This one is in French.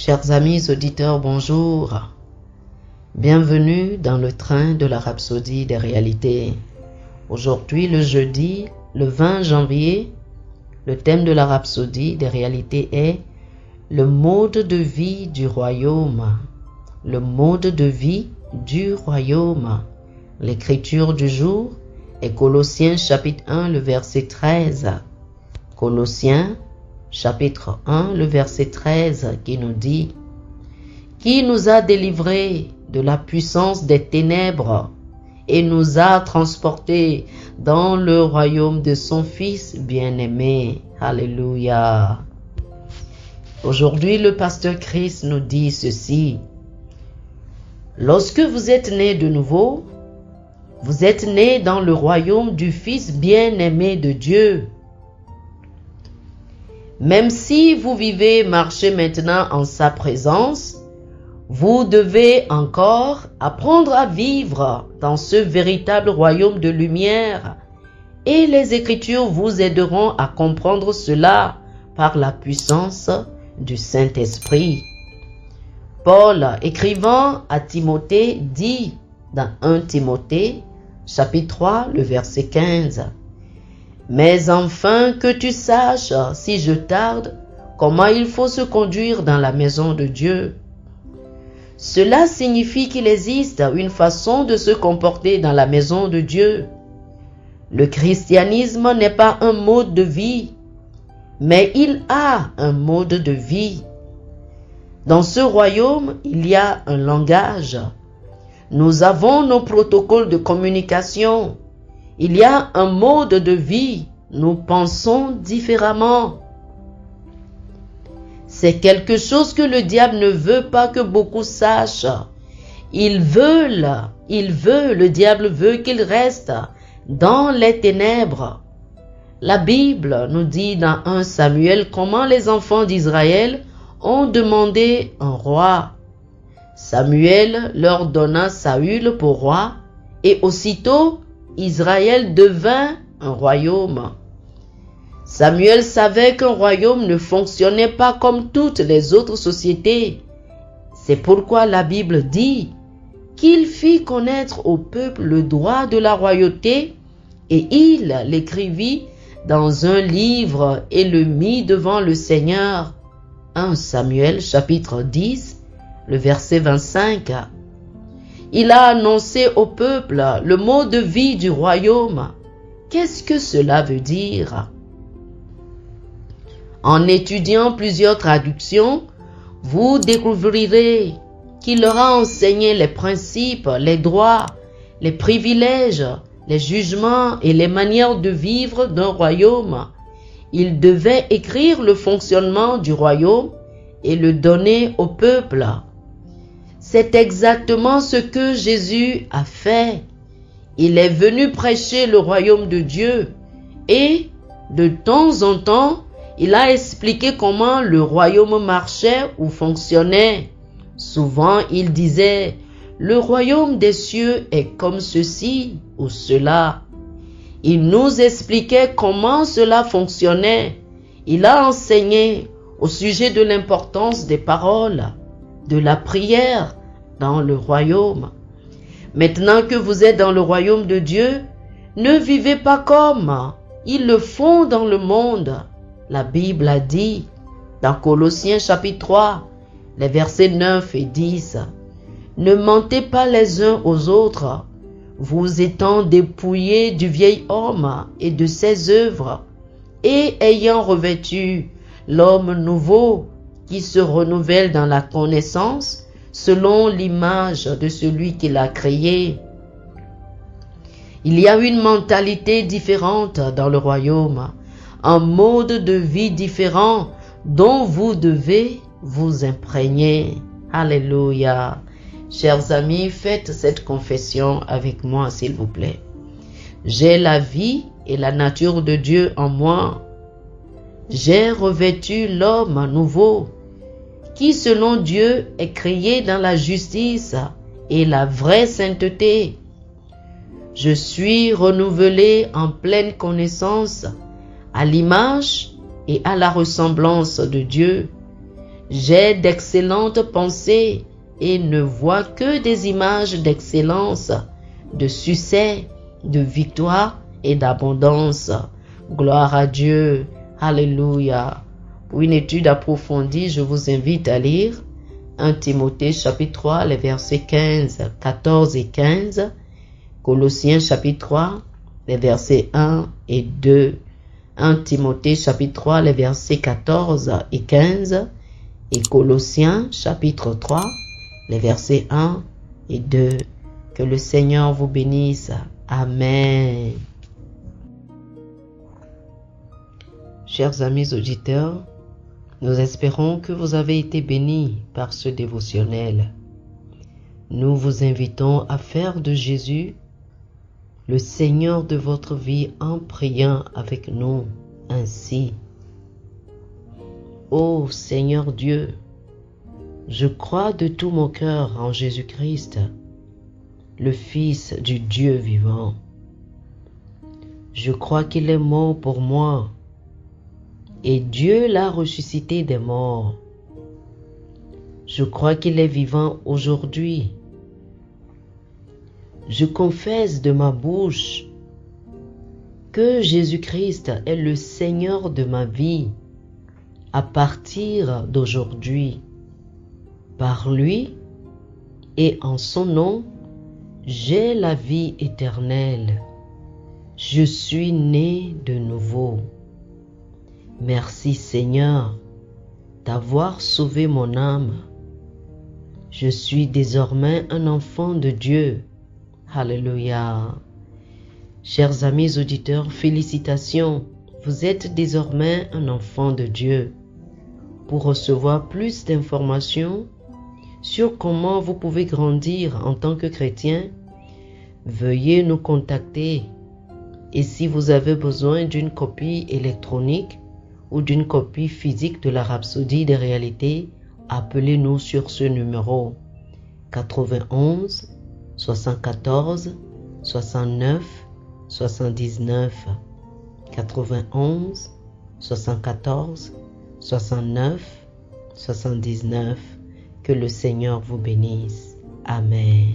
Chers amis auditeurs, bonjour. Bienvenue dans le train de la Rhapsodie des réalités. Aujourd'hui, le jeudi, le 20 janvier, le thème de la Rhapsodie des réalités est le mode de vie du royaume. Le mode de vie du royaume. L'écriture du jour est Colossiens chapitre 1, le verset 13. Colossiens chapitre 1, le verset 13 qui nous dit « Qui nous a délivrés de la puissance des ténèbres et nous a transportés dans le royaume de son Fils bien-aimé. » Alléluia. Aujourd'hui, le pasteur Chris nous dit ceci. Lorsque vous êtes né de nouveau, vous êtes né dans le royaume du Fils bien-aimé de Dieu. Même si vous vivez, marchez maintenant en sa présence, vous devez encore apprendre à vivre dans ce véritable royaume de lumière et les Écritures vous aideront à comprendre cela par la puissance du Saint-Esprit. Paul, écrivant à Timothée, dit dans 1 Timothée, chapitre 3, le verset 15, « Mais enfin que tu saches, si je tarde, comment il faut se conduire dans la maison de Dieu. » Cela signifie qu'il existe une façon de se comporter dans la maison de Dieu. Le christianisme n'est pas un mode de vie, mais il a un mode de vie. Dans ce royaume, il y a un langage. Nous avons nos protocoles de communication. Il y a un mode de vie. Nous pensons différemment. C'est quelque chose que le diable ne veut pas que beaucoup sachent. Le diable veut qu'ils restent dans les ténèbres. La Bible nous dit dans 1 Samuel comment les enfants d'Israël ont demandé un roi. Samuel leur donna Saül pour roi et aussitôt Israël devint un royaume. Samuel savait qu'un royaume ne fonctionnait pas comme toutes les autres sociétés. C'est pourquoi la Bible dit qu'il fit connaître au peuple le droit de la royauté et il l'écrivit dans un livre et le mit devant le Seigneur. 1 Samuel chapitre 10, le verset 25. Il a annoncé au peuple le mode de vie du royaume. Qu'est-ce que cela veut dire? En étudiant plusieurs traductions, vous découvrirez qu'il leur a enseigné les principes, les droits, les privilèges, les jugements et les manières de vivre d'un royaume. Il devait écrire le fonctionnement du royaume et le donner au peuple. C'est exactement ce que Jésus a fait. Il est venu prêcher le royaume de Dieu et, de temps en temps, il a expliqué comment le royaume marchait ou fonctionnait. Souvent, il disait, « Le royaume des cieux est comme ceci ou cela. » Il nous expliquait comment cela fonctionnait. Il a enseigné au sujet de l'importance des paroles, de la prière dans le royaume. Maintenant que vous êtes dans le royaume de Dieu, ne vivez pas comme ils le font dans le monde. La Bible a dit dans Colossiens chapitre 3, les versets 9 et 10, « Ne mentez pas les uns aux autres, vous étant dépouillés du vieil homme et de ses œuvres, et ayant revêtu l'homme nouveau qui se renouvelle dans la connaissance selon l'image de celui qui l'a créé. » Il y a une mentalité différente dans le royaume, un mode de vie différent dont vous devez vous imprégner. Alléluia. Chers amis, faites cette confession avec moi, s'il vous plaît. J'ai la vie et la nature de Dieu en moi. J'ai revêtu l'homme nouveau, qui selon Dieu est créé dans la justice et la vraie sainteté. Je suis renouvelé en pleine connaissance, à l'image et à la ressemblance de Dieu. J'ai d'excellentes pensées et ne vois que des images d'excellence, de succès, de victoire et d'abondance. Gloire à Dieu. Alléluia. Pour une étude approfondie, je vous invite à lire 1 Timothée chapitre 3, les versets 15, 14 et 15, Colossiens chapitre 3, les versets 1 et 2, 1 Timothée chapitre 3, les versets 14 et 15, et Colossiens chapitre 3, les versets 1 et 2. Que le Seigneur vous bénisse. Amen. Chers amis auditeurs, nous espérons que vous avez été bénis par ce dévotionnel. Nous vous invitons à faire de Jésus le Seigneur de votre vie en priant avec nous ainsi. Ô Seigneur Dieu, je crois de tout mon cœur en Jésus-Christ, le Fils du Dieu vivant. Je crois qu'il est mort pour moi et Dieu l'a ressuscité des morts. Je crois qu'il est vivant aujourd'hui. Je confesse de ma bouche que Jésus-Christ est le Seigneur de ma vie à partir d'aujourd'hui. Par lui et en son nom, j'ai la vie éternelle. Je suis né de nouveau. Merci Seigneur d'avoir sauvé mon âme. Je suis désormais un enfant de Dieu. Alléluia. Chers amis auditeurs, félicitations. Vous êtes désormais un enfant de Dieu. Pour recevoir plus d'informations sur comment vous pouvez grandir en tant que chrétien, veuillez nous contacter. Et si vous avez besoin d'une copie électronique ou d'une copie physique de la Rhapsodie des réalités, appelez-nous sur ce numéro 91 74 69 79 91 74 69 79. Que le Seigneur vous bénisse. Amen.